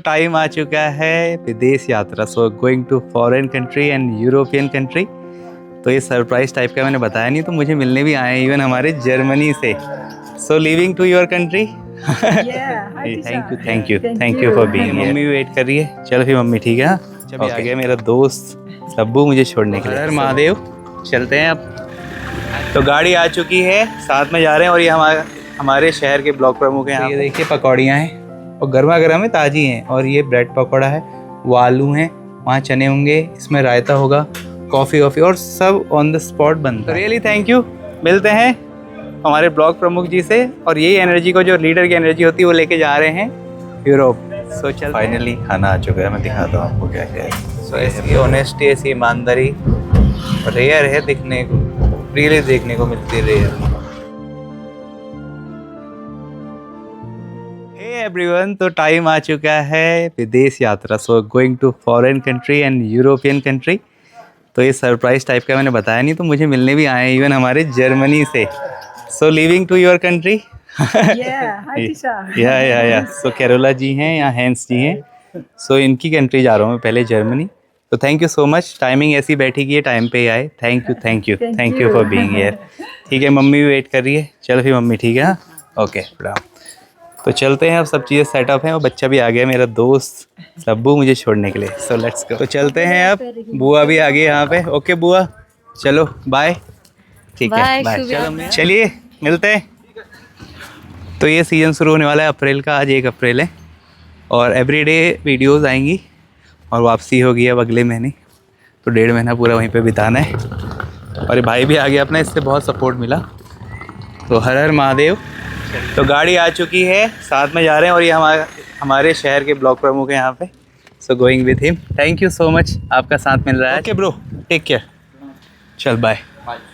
Time आ चुका है विदेश यात्रा। So going to foreign country and European country. तो ये सरप्राइज टाइप का मैंने बताया नहीं, तो मुझे मिलने भी आए इवन हमारे जर्मनी से। So living to your country. Thank you for being. Mummy भी वेट कर रही है। चलो फिर मम्मी ठीक है। हाँ चलो आ गया मेरा दोस्त सब्बू मुझे छोड़ने के लिए। हर महादेव। चलते हैं अब। तो गाड़ी आ चुकी है, साथ में जा रहे हैं। और ये हमारे शहर के ब्लॉक प्रमुख हैं। ये देखिए पकौड़ियाँ हैं और गर्मा गर्म है, ताज़ी हैं। और ये ब्रेड पकौड़ा है, वो आलू हैं, वहाँ चने होंगे, इसमें रायता होगा, कॉफ़ी वॉफ़ी और सब ऑन द स्पॉट बनता है। Really thank you. मिलते हैं हमारे ब्लॉक प्रमुख जी से। और यही एनर्जी को, जो लीडर की एनर्जी होती है, वो लेके जा रहे हैं यूरोप। सो चल फाइनली खाना आ चुका है। मैं दिखाता हूँ आपको क्या क्या है। सो ऐसी ऑनेस्टी, ऐसी ईमानदारी रेयर है दिखने को, रियली देखने को मिलती है रेयर। एवरीवन, तो टाइम आ चुका है विदेश यात्रा। So going to foreign country and European country. तो ये सरप्राइज टाइप का मैंने बताया नहीं, तो मुझे मिलने भी आए इवन हमारे जर्मनी से। So living to your country. या सो केरोला जी हैं या हैंस जी हैं। सो इनकी कंट्री जा रहा हूँ मैं पहले, जर्मनी। तो thank you so much. Timing ऐसी बैठी कि ये टाइम पे ही आए। Thank you for being here. ठीक है, मम्मी भी वेट कर रही है। चलो फिर मम्मी ठीक है। हाँ ओके तो चलते हैं। अब सब चीज़ें सेटअप हैं और बच्चा भी आ गया मेरा दोस्त सब्बू मुझे छोड़ने के लिए। सो लेट्स गो। तो चलते हैं अब। बुआ भी आ गई यहाँ पे। ओके बुआ, चलो बाय। ठीक है बाय। चलो चलिए मिलते हैं। तो ये सीज़न शुरू होने वाला है अप्रैल का। आज 1 अप्रैल है और एवरीडे वीडियोस आएंगी और वापसी होगी अब अगले महीने। तो 1.5 महीना पूरा वहीं पे बिताना है। और ये भाई भी आ गया अपना, इससे बहुत सपोर्ट मिला। तो हर हर महादेव। तो गाड़ी आ चुकी है, साथ में जा रहे हैं। और ये हमारे शहर के ब्लॉक प्रमुख हैं यहाँ पे। So going with him. Thank you so much, आपका साथ मिल रहा है। Okay bro, take care. चल bye.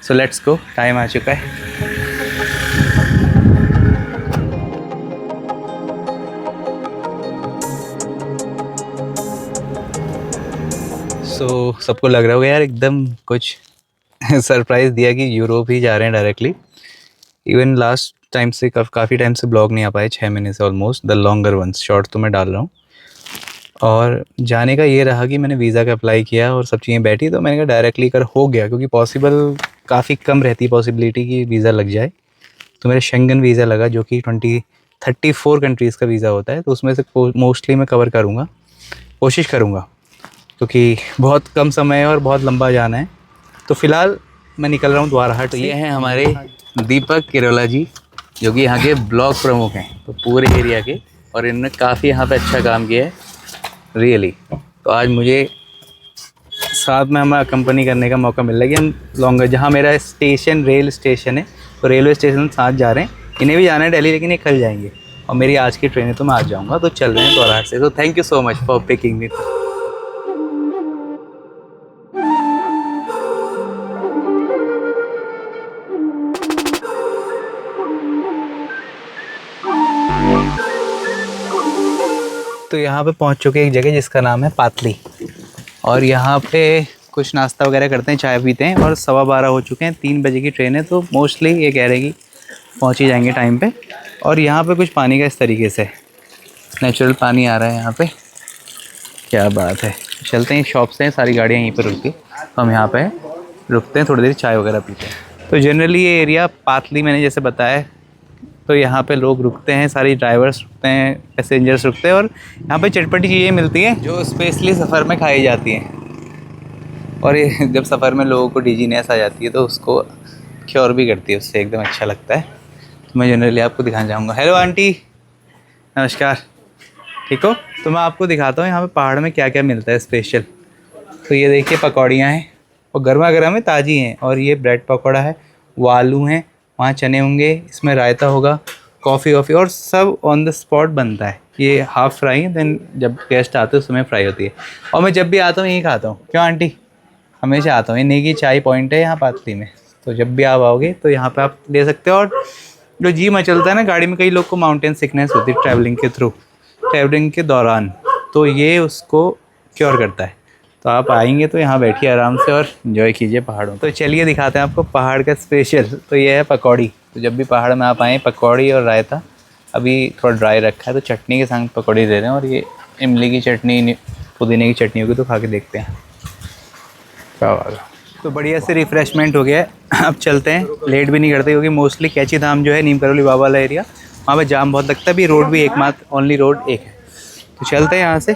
So let's go, time आ चुका है। सो सबको लग रहा होगा यार एकदम कुछ सरप्राइज़ दिया कि यूरोप ही जा रहे हैं डायरेक्टली। इवन लास्ट टाइम से काफ़ी टाइम से ब्लॉग नहीं आ पाए, 6 महीने से almost. The longer ones short तो मैं डाल रहा हूँ। और जाने का ये रहा कि मैंने वीज़ा का अप्लाई किया और सब चीज़ें बैठी, तो मैंने कहा डायरेक्टली कर हो गया, क्योंकि पॉसिबल काफ़ी कम रहती है पॉसिबिलिटी कि वीज़ा लग जाए। तो मेरा शेंगन वीज़ा लगा, जो कि 34 कंट्रीज़ का वीज़ा होता है। तो उसमें से मोस्टली मैं कवर करूँगा, कोशिश करूँगा, क्योंकि बहुत कम समय है और बहुत लंबा जाना है। तो फ़िलहाल मैं निकल रहा हूँ द्वारहाट। तो ये हैं हमारे दीपक केरोला जी, जो कि यहाँ के ब्लॉक प्रमुख हैं तो पूरे एरिया के। और इन्होंने काफ़ी यहाँ पे अच्छा काम किया है रियली। तो आज मुझे साथ में हमें कंपनी करने का मौका मिल रहा है कि हम लॉन्गर, जहाँ मेरा स्टेशन रेल स्टेशन है, तो रेलवे स्टेशन साथ जा रहे हैं। इन्हें भी जाना है दिल्ली, लेकिन ये कल जाएंगे। और मेरी आज की ट्रेन है तो मैं आज जाऊँगा। तो चल रहे हैं द्वारहाट से। तो thank you so much for picking me. तो यहाँ पे पहुँच चुके हैं एक जगह जिसका नाम है पातली। और यहाँ पे कुछ नाश्ता वगैरह करते हैं, चाय पीते हैं। और 12:15 हो चुके हैं, 3 बजे की ट्रेन है। तो मोस्टली ये कह रहे हैं कि पहुँच ही जाएंगे टाइम पे। और यहाँ पे कुछ पानी का इस तरीके से नेचुरल पानी आ रहा है यहाँ पे। क्या बात है। चलते हैं, शॉप्स हैं, सारी गाड़ियाँ यहीं पर रुकती। हम यहाँ पे रुकते हैं, थोड़ी देर चाय वगैरह पीते हैं। तो जनरली ये एरिया पातली मैंने जैसे बताया, तो यहाँ पे लोग रुकते हैं, सारी ड्राइवर्स रुकते हैं, पैसेंजर्स रुकते हैं। और यहाँ पे चटपटी चीज़ें मिलती हैं जो स्पेशली सफ़र में खाई जाती हैं। और ये जब सफ़र में लोगों को डिजीनेस आ जाती है तो उसको क्योर भी करती है, उससे एकदम अच्छा लगता है। तो मैं जनरली आपको दिखाना चाहूँगा। हेलो आंटी, नमस्कार, ठीक हो? तो मैं आपको दिखाता हूँ यहाँ पे पहाड़ में क्या क्या मिलता है स्पेशल। तो ये देखिए पकौड़ियाँ हैं और गर्मा गर्म है, ताज़ी हैं। और ये ब्रेड पकौड़ा है, वो आलू हैं, वहाँ चने होंगे, इसमें रायता होगा, कॉफ़ी वॉफ़ी और सब ऑन द स्पॉट बनता है। ये हाफ़ फ्राई है, देन जब गेस्ट आते हैं उस समय फ्राई होती है। और मैं जब भी आता हूँ यही खाता हूँ। क्यों आंटी? हमेशा आता हूँ। ये नेगी चाय पॉइंट है यहाँ पातली में। तो जब भी आप आओगे तो यहाँ पे आप ले सकते हो। और जो जी मचलता है ना गाड़ी में, कई लोग को माउंटेन सिकनेस होती है ट्रैवलिंग के दौरान, तो ये उसको क्योर करता है। तो आप आएंगे तो यहाँ बैठिए आराम से और एंजॉय कीजिए पहाड़ों। तो चलिए दिखाते हैं आपको पहाड़ का स्पेशल। तो ये है पकौड़ी। तो जब भी पहाड़ में आप आएँ, पकौड़ी और रायता। अभी थोड़ा ड्राई रखा है तो चटनी के संग पकौड़ी दे रहे हैं। और ये इमली की चटनी, पुदीने की चटनी होगी, तो खा के देखते हैं क्या होगा। तो बढ़िया से रिफ़्रेशमेंट हो गया है। अब चलते हैं, लेट भी नहीं करते क्योंकि मोस्टली कैची धाम जो है नीम करौली बाबा वाला एरिया, वहाँ पे जाम बहुत लगता है। भी रोड भी एकमात्र ओनली रोड एक है, तो चलते हैं यहाँ से।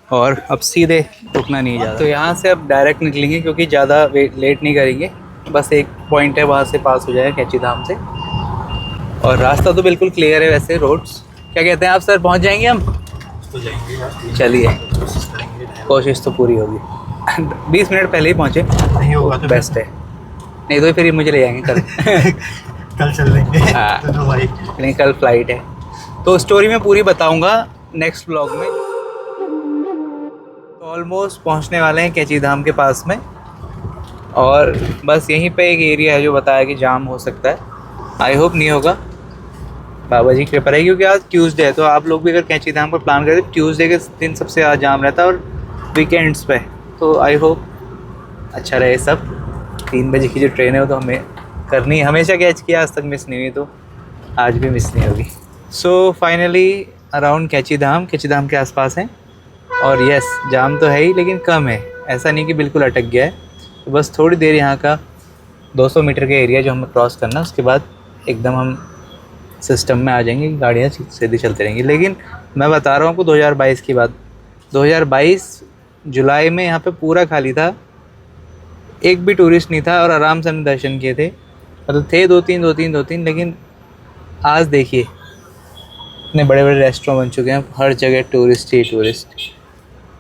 और अब सीधे रुकना नहीं है ज़्यादा, तो यहाँ से अब डायरेक्ट निकलेंगे क्योंकि ज़्यादा लेट नहीं करेंगे। बस एक पॉइंट है, वहाँ से पास हो जाएगा कैची धाम से। और रास्ता तो बिल्कुल क्लियर है वैसे, रोड्स। क्या कहते हैं आप सर, पहुँच जाएंगे हम? तो जाएंगे। चलिए, कोशिश तो पूरी होगी। 20 मिनट पहले ही पहुँचे, नहीं होगा तो बेस्ट है, नहीं तो फिर मुझे ले जाएंगे कल। कल चल लेंगे। हाँ, नहीं कल फ्लाइट है, तो स्टोरी मैं पूरी बताऊंगा नेक्स्ट व्लॉग में। तो ऑलमोस्ट पहुंचने वाले हैं कैची धाम के पास में, और बस यहीं पे एक एरिया है जो बताया कि जाम हो सकता है। आई होप नहीं होगा, बाबा जी की कृपा है, क्योंकि आज ट्यूसडे है। तो आप लोग भी अगर कैची धाम पर प्लान करें तो ट्यूसडे के दिन सबसे ज़्यादा जाम रहता है, और वीकेंड्स पे। तो आई होप अच्छा रहे सब। 3 बजे की जो ट्रेन है वो तो हमें करनी है, हमेशा कैच किया, आज तक मिस नहीं हुई, तो आज भी मिस नहीं होगी। So finally around Kainchi Dham के आसपास हैं। और यस, जाम तो है ही लेकिन कम है, ऐसा नहीं कि बिल्कुल अटक गया है। तो बस थोड़ी देर यहाँ का 200 मीटर का एरिया जो हमें क्रॉस करना, उसके बाद एकदम हम सिस्टम में आ जाएंगे, गाड़ियाँ सीधी चलती रहेंगी। लेकिन मैं बता रहा हूँ आपको 2022 की बात, 2022 जुलाई में यहाँ पे पूरा खाली था, एक भी टूरिस्ट नहीं था, और आराम से हमने दर्शन किए थे। मतलब थे दो तीन, लेकिन आज देखिए इतने बड़े बड़े रेस्टोरेंट बन चुके हैं, हर जगह टूरिस्ट ही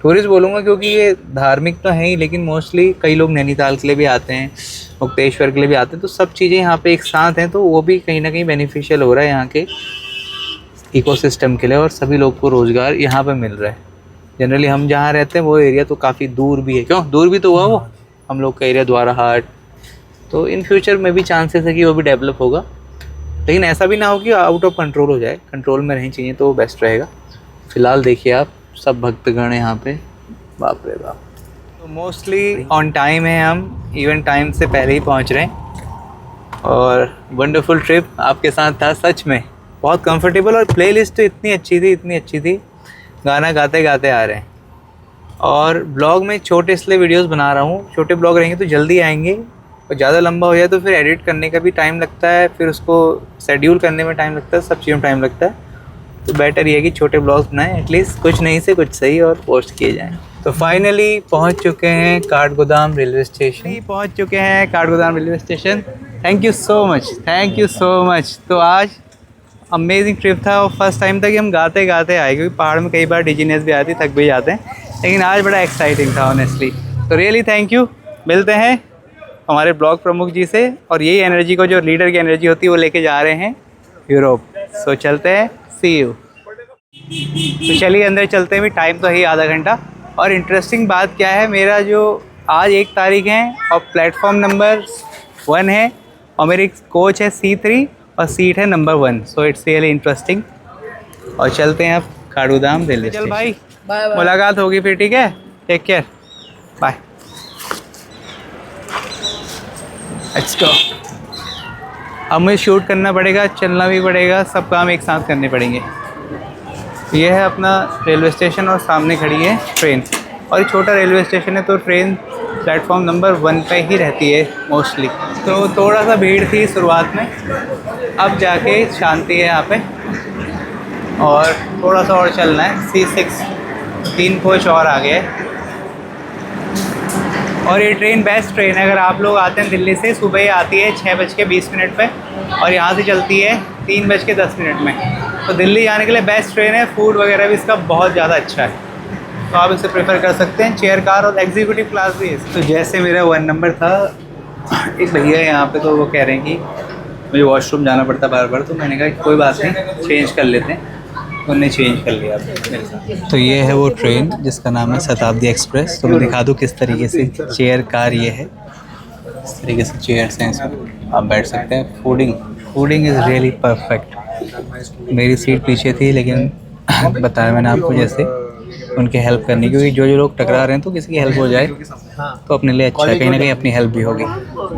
टूरिस्ट बोलूँगा, क्योंकि ये धार्मिक तो है ही, लेकिन मोस्टली कई लोग नैनीताल के लिए भी आते हैं, मुक्तेश्वर के लिए भी आते हैं। तो सब चीज़ें यहाँ पे एक साथ हैं, तो वो भी कहीं ना कहीं बेनिफिशियल हो रहा है यहाँ के इकोसिस्टम के लिए, और सभी लोग को रोज़गार यहाँ पे मिल रहा है। जनरली हम जहाँ रहते हैं वो एरिया तो काफ़ी दूर भी है, क्यों दूर भी तो हुआ वो हम लोग का एरिया द्वाराहाट। तो इन फ्यूचर में भी चांसेस है कि वो भी डेवलप होगा, लेकिन ऐसा भी ना हो कि आउट ऑफ कंट्रोल हो जाए, कंट्रोल में रहनी चाहिए, तो वो बेस्ट रहेगा। फ़िलहाल देखिए आप, सब भक्तगण यहाँ पे, बाप रे बाप। तो मोस्टली ऑन टाइम है, हम इवेंट टाइम से पहले ही पहुँच रहे हैं। और वंडरफुल ट्रिप आपके साथ था, सच में बहुत कंफर्टेबल, और प्लेलिस्ट तो इतनी अच्छी थी, गाना गाते गाते आ रहे हैं। और ब्लॉग में छोटे इसलिए वीडियोस बना रहा हूँ, छोटे ब्लॉग रहेंगे तो जल्दी आएंगे, और ज़्यादा लंबा हो जाए तो फिर एडिट करने का भी टाइम लगता है, फिर उसको शेड्यूल करने में टाइम लगता है, सब चीज़ों में टाइम लगता है। तो बेटर ये है कि छोटे ब्लॉग्स बनाएं, एटलीस्ट कुछ नहीं से कुछ सही, और पोस्ट किए जाएं। तो फाइनली पहुंच चुके हैं Kathgodam railway station. Thank you so much. तो आज अमेजिंग ट्रिप था, और फर्स्ट टाइम था कि हम गाते गाते आए, क्योंकि पहाड़ में कई बार डिजीनेस भी आती, थक भी जाते हैं, लेकिन आज बड़ा एक्साइटिंग था ऑनेस्टली। तो रियली थैंक यू। मिलते हैं हमारे ब्लॉग प्रमुख जी से, और यही एनर्जी को, जो लीडर की एनर्जी होती है, वो लेके जा रहे हैं यूरोप। सो चलते हैं, सी यू। तो चलिए अंदर चलते हैं, भी टाइम तो है ही आधा घंटा। और इंटरेस्टिंग बात क्या है, मेरा जो आज 1 तारीख है और प्लेटफॉर्म नंबर 1 है, और मेरी कोच है C3 और सीट है number 1। So it's really interesting. और चलते हैं अब काठगोदाम रेलवे स्टेशन। चल भाई, मुलाकात होगी फिर, ठीक है, take care, bye. Let's go. अब मुझे शूट करना पड़ेगा, चलना भी पड़ेगा, सब काम एक साथ करने पड़ेंगे। ये है अपना रेलवे स्टेशन, और सामने खड़ी है ट्रेन, और ये छोटा रेलवे स्टेशन है, तो ट्रेन प्लेटफॉर्म नंबर 1 पे ही रहती है मोस्टली। तो थोड़ा सा भीड़ थी शुरुआत में, अब जाके शांति है यहाँ पे। और थोड़ा सा और चलना है, C6 3 कोच और आगे है। और ये ट्रेन बेस्ट ट्रेन है, अगर आप लोग आते हैं दिल्ली से, सुबह ही आती है 6:20 पे, और यहाँ से चलती है 3:10 में। तो दिल्ली जाने के लिए बेस्ट ट्रेन है, फूड वगैरह भी इसका बहुत ज़्यादा अच्छा है, तो आप इसे प्रेफर कर सकते हैं। चेयर कार और एग्जीक्यूटिव क्लास भी है। तो जैसे मेरा 1 नंबर था, एक भैया है यहाँ पे, तो वो कह रहे हैं कि मुझे वॉशरूम जाना पड़ता बार बार, तो मैंने कहा कोई बात नहीं, चेंज कर लेते हैं। उन्होंने चेंज कर लिया मेरे साथ। तो ये है वो ट्रेन जिसका नाम है शताब्दी एक्सप्रेस। तो मैं दिखा दूँ किस तरीके से चेयर कार ये है, इस तरीके से चेयर्स हैं, इसमें आप बैठ सकते हैं। Fooding is really perfect. मेरी सीट पीछे थी, लेकिन बताया मैंने आपको जैसे उनकी हेल्प करनी, क्योंकि जो लोग टकरा रहे हैं तो किसी की हेल्प हो जाए तो अपने लिए अच्छा है, कहीं ना कहीं अपनी हेल्प भी होगी।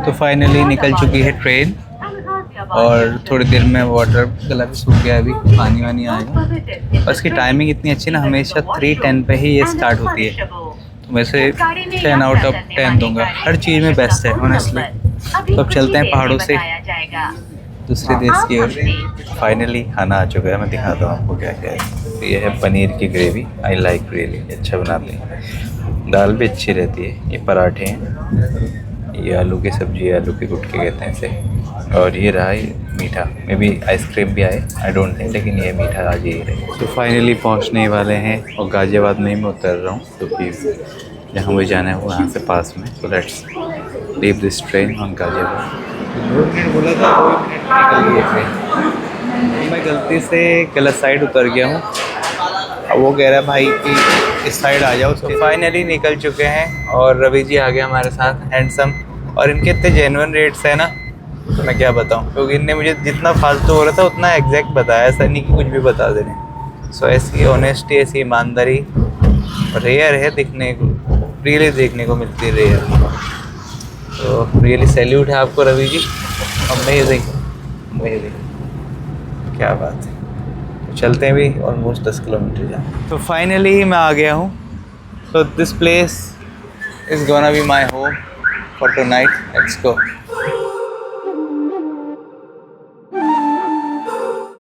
तो फाइनली निकल चुकी है ट्रेन, और थोड़ी देर में वाटर गला भी सूख गया, अभी पानी वानी आएगा। और इसकी टाइमिंग इतनी अच्छी ना, हमेशा 3:10 पे ही ये स्टार्ट होती है। तो वैसे 10 आउट ऑफ 10 दूंगा, हर चीज़ में बेस्ट है ऑनेस्टली। तो अब चलते हैं पहाड़ों से दूसरे देश की ओर। फाइनली खाना आ चुका है, मैं दिखाता हूँ आपको क्या क्या है। तो ये है पनीर की ग्रेवी, आई लाइक रियली, अच्छा बनाते हैं। दाल भी अच्छी रहती है। ये पराठे हैं, ये आलू की सब्ज़ी, आलू के गुटके कहते हैं इसे। और ये रहा ये मीठा, मे बी आइसक्रीम भी आए, आई डोंट थिंक, लेकिन ये मीठा आज यही रहे। तो फाइनली पहुँचने वाले हैं और गाज़ियाबाद में ही मैं उतर रहा हूँ, तो प्लीज़ जहाँ मुझे जाना है वो यहाँ से पास में। So let's leave this train on Ghaziabad. 2 minute बोला था, 2 मिनट निकल गए थे। मैं गलती से गलत साइड उतर गया हूँ। अब वो कह रहा है भाई कि इस साइड आ जाओ। तो फाइनली निकल चुके हैं और रवि जी आ गए हमारे साथ, हैंडसम। और इनके इतने जेन्युइन रेट्स हैं ना, तो मैं क्या बताऊँ, क्योंकि इनने मुझे जितना फालतू हो रहा था उतना एग्जैक्ट बताया, ऐसा नहीं कि कुछ भी बता दे रहे। सो ऐसी ऑनेस्टी, ऐसी ईमानदारी रेयर है दिखने को, रियली देखने को मिलती है रेयर। तो रियली सैल्यूट है आपको रवि जी, अमेजिंग अमेजिंग, क्या बात है। तो चलते हैं भी ऑलमोस्ट 10 किलोमीटर जा। तो फाइनली मैं आ गया हूँ। तो this place is gonna be my home for tonight. Let's go.